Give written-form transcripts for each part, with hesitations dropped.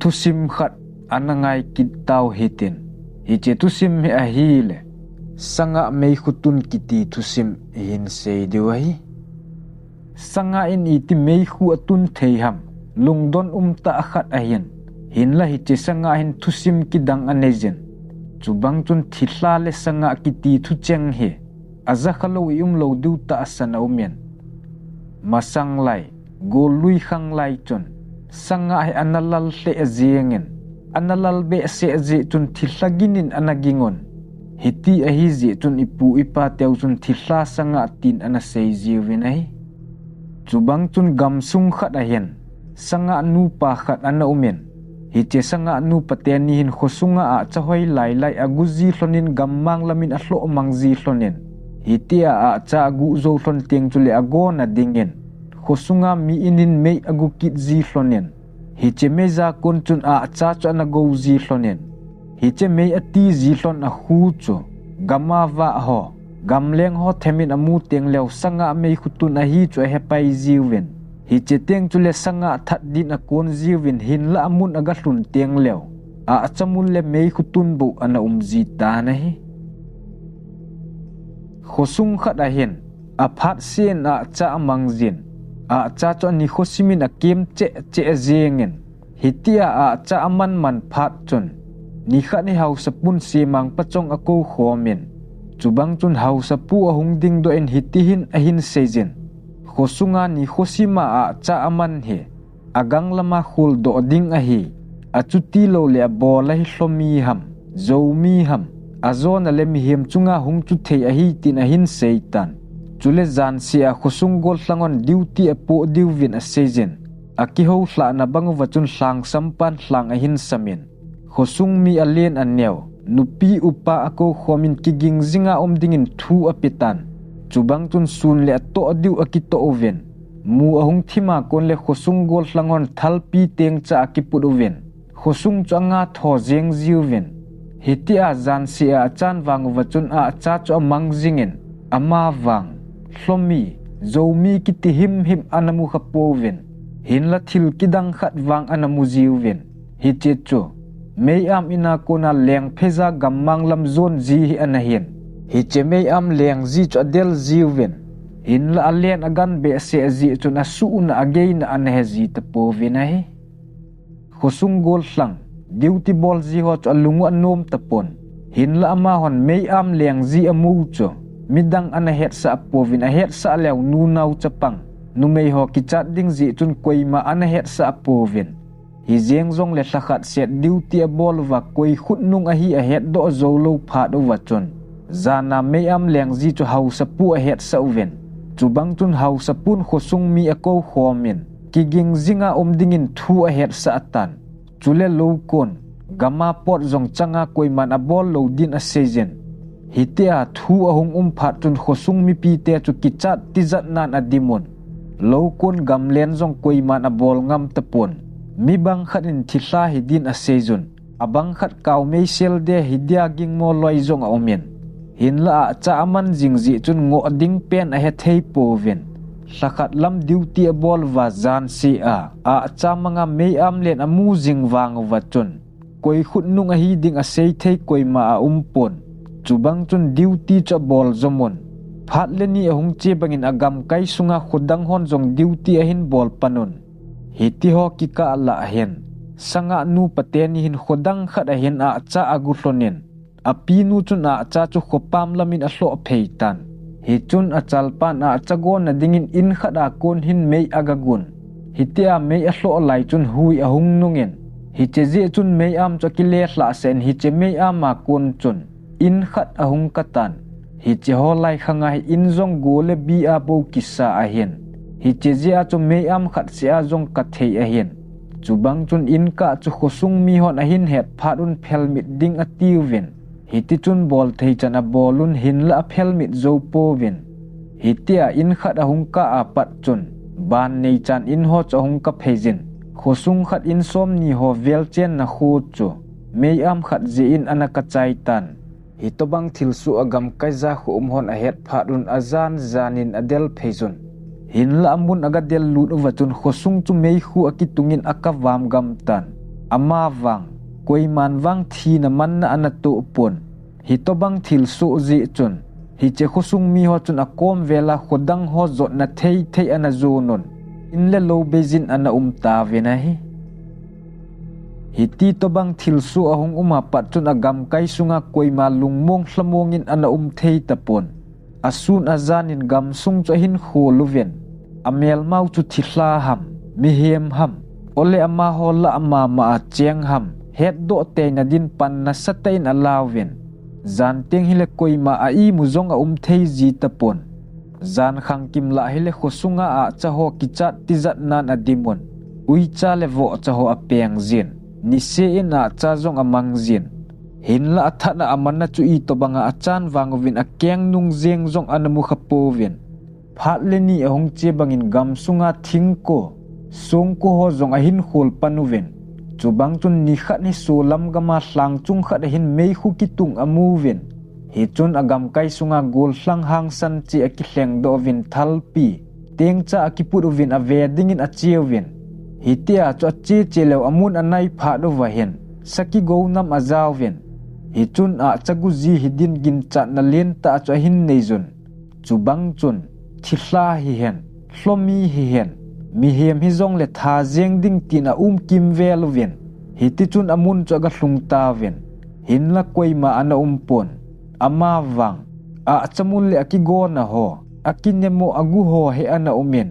thusim khat anangai kitau hitin hiche thusim he ahile sanga mei khutun kiti thusim hin sei dewahi sanga in iti mei khu atun theiham lungdon ta khat ahin hinla hiche sanga hin thusim kidang anejen chubang chun thilla le sanga kiti thu cheng he aza khalo lo du ta asana umen masang lai golui khang lai chun sanga he analal le aziengen analal be se azi chun thillaginin anagingon hiti ahi zi chun ipu ipa teu chun thilla sanga tin ana sei jiwinai chubang chun gamsung khat ahen sanga nu pa khat ana umen hiche sanga nu pateni hin khosunga a chahoi lai lai aguzi hlonin gammang lamin ahlo mangzi hlonen hitia a cha gu zo hlon teng chule agona dingen khosunga mi inin mei agu kit zi hlonen hiche meza kon chun a cha cha na go zi hlonen hiche mei ati zi hlon a hu chu gama wa ho gamleng ho themin amu teng lew sanga mei khutun a hi chu hepai ziwen hiche teng chule sanga that din a kon ziwin hin la amun aga hlun teng lew a chamun le mei khutun bu ana umzi ta na hi khosung khat a hen a phat sen a cha mangjin a cha cho ni khosimin a kem che zengen hitia a cha aman man phat chun ni khat ni hau sapun simang pachong ako khomen chubang chun hau sapu ahung ding do en hitihin ahin sejen khosunga ni khosima a cha aman he agang lama khul do ding a hi achuti lo le bola hi hlomi ham zomi ham azona le mi hem chunga hung chu thei a hi tin ahin seitan chule zan sia khosung gol hlangon duty a po diwin a sejen aki ho hla na bang wachun hlang sampan hlang ahin samin khosung mi alen aneu nupi upa ako khomin kiging zinga omdingin thu apitan chubang chun sun le to diu akito oven mu ahung thima kon le khosung gol hlangon thalpi teng cha akiput oven khosung changa tho jeng jiwen hitia zan sia chan wang wachun a cha cho mangjingen ama wang hlomi zomi kiti him anamu khapoven hinla thil kidang khat wang anamu jiwen hiche chu mei am ina kona leng pheza gammang lam zon ji hi anahin hiche mei am leng ji cho del jiwen hinla alen agan be se ji chuna su na again anhe ji tapo vinai khosung gol hlang duty ball ji ho cho lungu anom tapon hinla ama hon mei am leng ji amu cho midang anahet sa apovin ahet sa lew nunau chapang numei ho kichat ding ji chun koima anahet sa apovin hi jeng jong le thakhat set duty ball wa koi khut nung a hi ahet do zolo phat over chun zana mei am leng ji cho hau sapu ahet sa uven chubang chun hau sapun khosung mi ako khomin kiging zinga omdingin thu ahet sa atan chule lo kon gama pot jong changa koiman a bol lo din a season hitia thu ahung phat chun khosung mi pi te chu kichat tizat nan adimon lo kon gamlen jong koiman a bol ngam tapon mi bang khatin thilla hidin a season abang khat kaw mei sel de hidia ging mo loi jong a omen hinla cha aman jingji chun ngo ding pen a he thei poven sakhat lam duty a bol wa zan si a chamanga mei am len amu jing wang wachun koi khut nung a hi ding a sei thei koima a pon chubang chun duty cha bol zomon phat leni ahung che bangin agam kai sunga khudang hon jong duty a hin bol panon hiti ho ki ka la hen sanga nu pateni hin khudang khat a hen a cha agu hlonen api nu chun a cha chu khopam lamin a hlo pheitan hi chun a chalpan a chagon na dingin in khada kon hin mei agagun hitia mei a hlo lai chun hui ahung nungen hi che je chun mei am chokile hla sen hi che mei ama kon chun in khat ahung katan hi che ho lai khanga hi in jong gole bi a bo kissa a hen hi che je a chu mei am khat sia jong ka thei a hen chubang chun in ka chu khosung mi hon a hin het pharun phelmit ding a tiwen hiti chun bol thei chana bolun hinla phelmit zo povin hitia in khat ahung ka apat chun ban nei chan in ho chahung ka phejin khosung khat in som ni ho vel chen na khu chu mei am khat je in anaka chai tan hitobang thilsu agam kaiza khum hon a het pharun azan zanin adel phejun hinla amun aga del lut wachun khosung chu mei khu akitungin akawam gam tan ama wang koi man wang thi na man na anatu pon hi to bang thil su zi chun hi che khosung mi ho chun akom vela khodang ho zot na thei ana zonon in le lo bezin ana ta vena hi ti to bang thil su ahong pat chun agam kai sunga koi ma lungmong hlamongin ana thei tapon asun azanin gam sung cho hin kholuven amel mau chu thila ham mi hem ham ole ama hola ama ma cheng ham het do te na din pan na satain alawen zan teng hile koi ma ai mu zong thei ji tapon zan khang kim la hile khosunga a chaho kichat tizat nan adimon ui cha le vo chaho apeng zin ni se ina cha zong amang zin hin la athana amanna chu I to banga achan wangovin akeng nung zeng zong anamu khapovin phat le ni ahong che bangin gam sunga thingko songko ho zong ahin khol panuven chubang chun ni khat ni solam gama hlang chung khat hin mei khu kitung amuven hi chun agam kai sunga gol hlang hang san chi akithleng do vin thalpi teng cha akiput uvin ave dingin achiewin hi tia cho chi chelew amun anai pha do wa hen saki go nam azawven hi chun a chaguji hidin gin cha na len ta cho hin neizun chubang chun thila hi hen hlomi hi hen mi hem hi zong le tha zeng ding tina kim velovin hi ti chun amun cho ga hlung ta ven hin la koi ma ana pon ama wang a chamul le akigo na ho akinemo agu ho he ana umen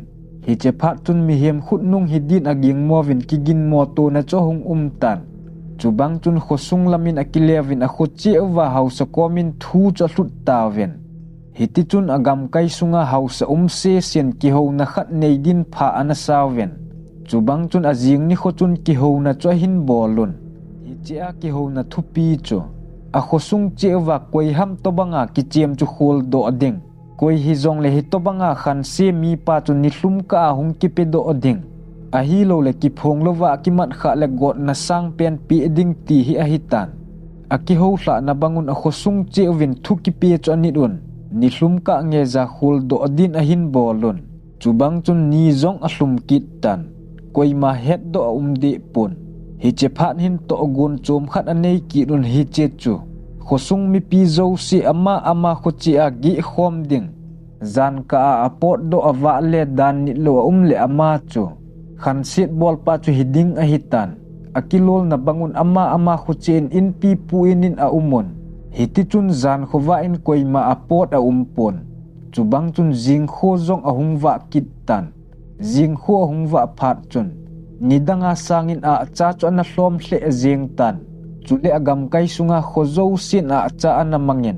hi che phat chun mi hem khut nung hidin aging mo vin kigin mo to na cho hung tan chubang chun khosung lamin akilevin a khochi wa hausa komin thu cho hlut ta ven hiti chun agam kai sunga hausa se sian ki ho na khat nei din pha ana sawen chubang chun ajing ni kho chun ki ho na cho hin bolun hi chia ki ho na thupi cho a khosung che wa koi ham to banga ki chem chu khol do ading koi hi zong le hi to banga khan se mi pa chun ni hlum ka hung ki pe do ading a hi lo le ki phong lo wa ki mat kha le got na sang pen pi ding ti hi a hitan a ki ho hla na bangun a khosung che win thu ki pe cho ni dun ni hlum ka nge za khul do din a hin bolun chubang chun ni zong a hlum kit tan koi ma het do de pon hi che phat hin to gun chom khat anei ki dun hi che chu khosung mi pi zo si ama khochi a gi khom ding zan ka apot do awa le dan ni lo le ama chu khan sit bol pa chu hiding a hitan akilol na bangun ama khuchen in pi puinin a umon hiti chun zan khowa in koima apot a pon chubang chun jing kho zong ahungwa kitan jing kho ahungwa phat chun nidanga sangin a cha cho na hlom hle jeng tan chule agam kai sunga khozo sin a cha ana mangin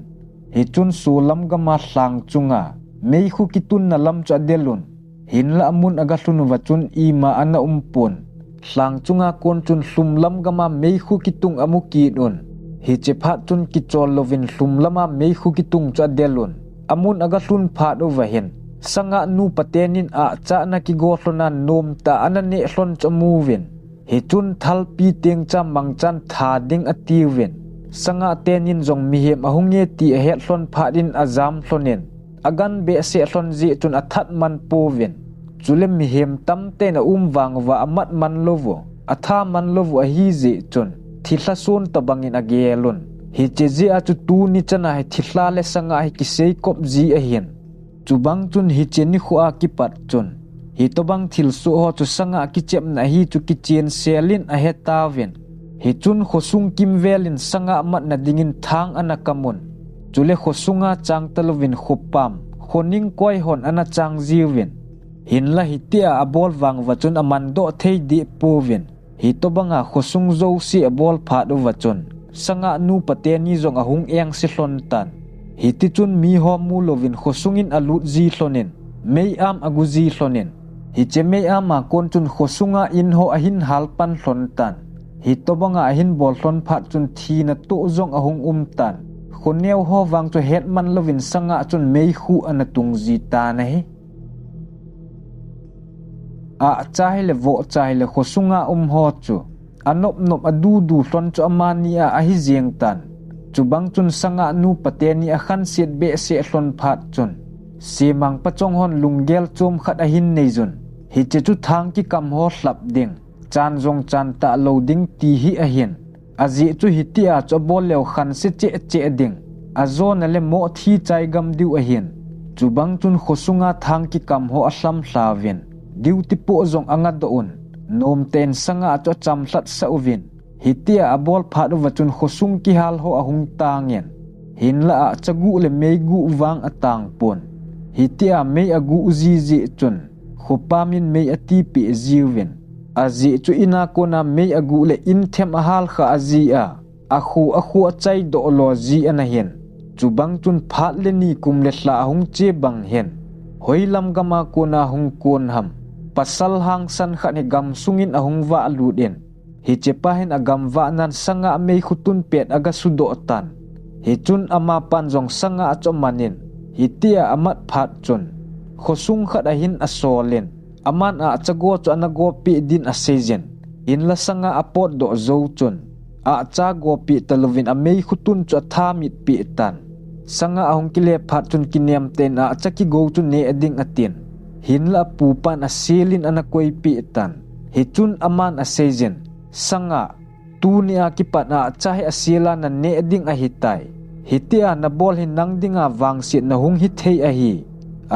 hi chun sulam gama hlang chunga mei khu kitun na lam cha delun hin la amun aga hlunu wa chun ima ana pon hlang chunga kon chun hlum lam gama mei khu kitung amu ki don hi che phat chun ki chol lovin hlum lama mei khu kitung cha delun amun aga hlun phat over hen sanga nu patenin a cha na ki go hlona nom ta anane hlon chamu ven hi chun thal pi teng cha mangchan tha ding ati ven sanga tenin zong mi hem ahunge ti he hlon phadin azam hlonen agan be se hlon ji chun athat man po ven chule mi hem tam te na wang wa amat man lovo atha man lovo a hi ji chun thila son tabangin agelun hi che ji a chu tu ni chana hi thila le sanga hi ki sei kop ji a hian chubang chun hi chen ni khu a ki pat chun hi to bang thil su ho chu sanga ki chem na hi chu ki chen selin a heta ven hi chun khosung kim velin sanga mat na dingin thang ana kamun chule khosunga chang talovin khopam khoning koi hon ana chang jiwin hin la hi tia abol wang wa chun aman do thei di povin hi to banga khosung zo si abol pha do wa chun sanga nu pateni zong ahung eng si hlon tan hi ti chun mi ho mu lovin khosungin alut ji hlonin mei am aguji hlonin hi che mei ama kon chun khosunga in ho ahin halpan hlon tan hi to banga ahin bol hlon phat chun thi na to zong ahung tan khoneu ho wang chu het man lovin sanga chun mei khu anatung ji ta na hi a chahile vo chahile khosunga ho chu anop nop adu du hlon chu amani a hi jeng tan chubang chun sanga nu pateni a khan set be se hlon phat chun simang pachong hon lunggel chom khat a hin nei jun hi che chu thang ki kam ho hlap ding chan zong chan ta loading ti hi a hian azi chu hitia cho bol leo khan se che ding azon ale mo thi chai gam diu a hian chubang chun khosunga thang ki kam ho aslam hlavin diu ti po zong anga do un nom ten sanga cho cham hlat sa uvin hitia a bol phat wa chun khosung ki hal ho ahung tangyen hin la a chagu le meigu wang atang pon hitia mei agu uzi chun khopamin mei ati pi ziwin azi chu ina kona mei agu le in them a hal kha azia akhu chai do lo zi ana hen chubang chun phat le ni kum le hla hung che bang hen hoilam gama kona hung kon ham pasal hang san kha ni gam sungin ahung wa ludin hi chepa hen agam wa nan sanga mei khutun pet aga sudo tan hi chun ama pan jong sanga cho manin hitia amat phat chun khosung khat ahin asolen aman a chago cho anago pi din asejen in la sanga apot do zo chun a cha go pi talovin a mei khutun cho tha mit pi tan sanga ahong kile phat chun kiniam ten a chaki go chun ne ading atin hin la pu pan asilin anakoi pi tan hi chun aman asejen sanga tu ni a kipat a chahe asila na ne ading a hitai hitia na bol hin nang dinga wang sit na hung hit thei a hi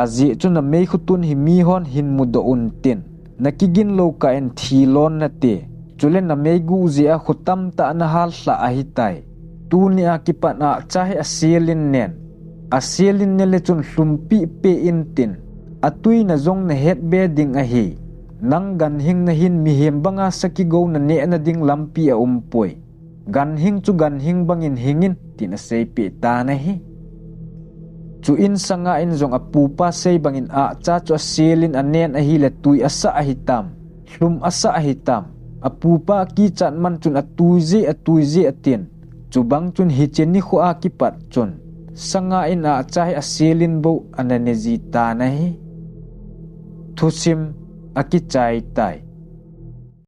azi chu na mei khutun hi mi hon hin mudo un tin nakigin lo ka en thilon na te chulen na mei gu zia khutam ta na hal hla a hitai tu ni a kipat a chahe asilin nen asilin ne le chun hlumpi pe in tin atui na zong na het be ding a hi nang gan hing na hin mi hem banga saki go na ne na ding lampi a umpoi gan hing chu gan hing bangin hingin tin a sei pi ta na hi chu in sanga in zong a pupa sei bangin a cha cho silin anen a hi le tui asa a hitam hlum asa a hitam a pupa ki chan man chun a tuizi atin chu bang chun hi chen ni kho a ki pat chun sanga in a chai a silin bo anane ji ta na hi thusim a ki chai tai